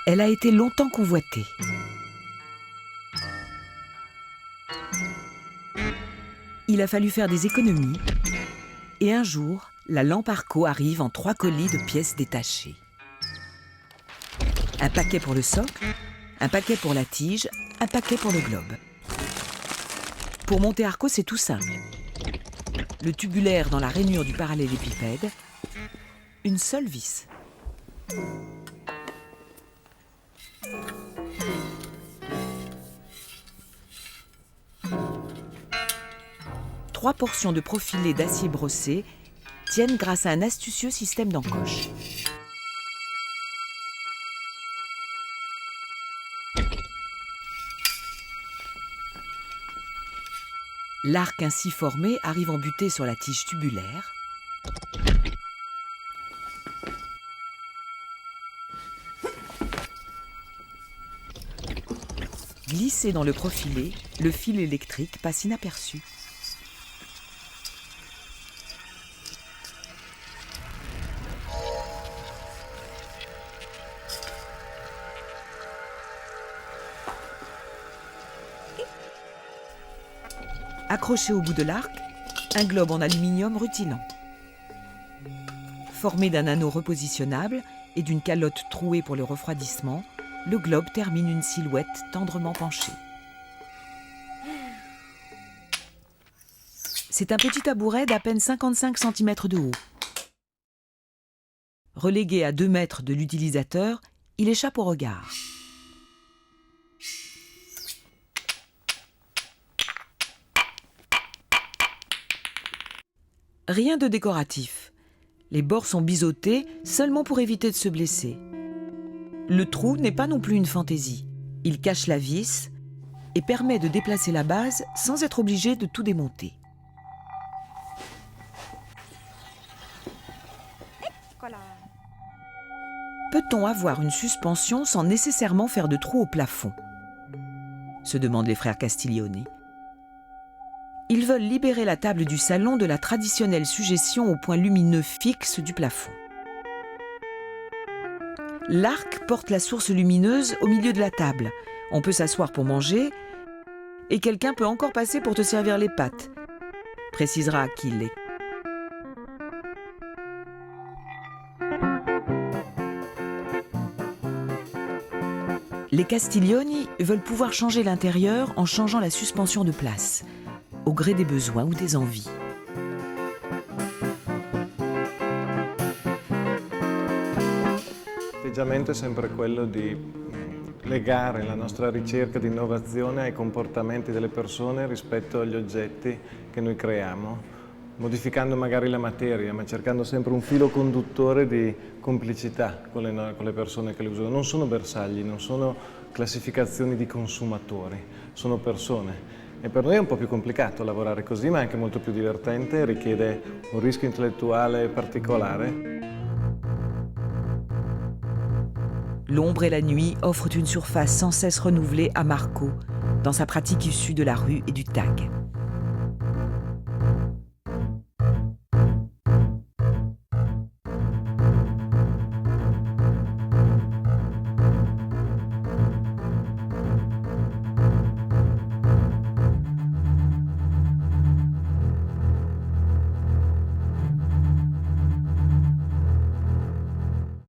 Elle a été longtemps convoitée. Il a fallu faire des économies. Et un jour, la lampe Arco arrive en 3 colis de pièces détachées. Un paquet pour le socle, un paquet pour la tige, un paquet pour le globe. Pour monter Arco, c'est tout simple. Le tubulaire dans la rainure du parallélépipède, une seule vis. Trois portions de profilés d'acier brossé tiennent grâce à un astucieux système d'encoche. L'arc ainsi formé arrive en butée sur la tige tubulaire. Glissé dans le profilé, le fil électrique passe inaperçu. Accroché au bout de l'arc, un globe en aluminium rutilant. Formé d'un anneau repositionnable et d'une calotte trouée pour le refroidissement, le globe termine une silhouette tendrement penchée. C'est un petit tabouret d'à peine 55 cm de haut. Relégué à 2 mètres de l'utilisateur, il échappe au regard. Rien de décoratif. Les bords sont biseautés seulement pour éviter de se blesser. Le trou n'est pas non plus une fantaisie. Il cache la vis et permet de déplacer la base sans être obligé de tout démonter. Peut-on avoir une suspension sans nécessairement faire de trou au plafond ? Se demandent les frères Castiglioni. Ils veulent libérer la table du salon de la traditionnelle sujétion au point lumineux fixe du plafond. L'arc porte la source lumineuse au milieu de la table. On peut s'asseoir pour manger et quelqu'un peut encore passer pour te servir les pâtes, précisera Achille. Les Castiglioni veulent pouvoir changer l'intérieur en changeant la suspension de place, au gré des besoins ou des envies. L'atteggiamento è sempre quello di legare la nostra ricerca di innovazione ai comportamenti delle persone rispetto agli oggetti che noi creiamo, modificando magari la materia, ma cercando sempre un filo conduttore di complicità con le persone che le usano. Non sono bersagli, non sono classificazioni di consumatori, sono persone. E per noi è un po' più complicato lavorare così, ma è anche molto più divertente, richiede un rischio intellettuale particolare. L'ombre et la nuit offrent une surface sans cesse renouvelée à Marco, dans sa pratique issue de la rue et du tag.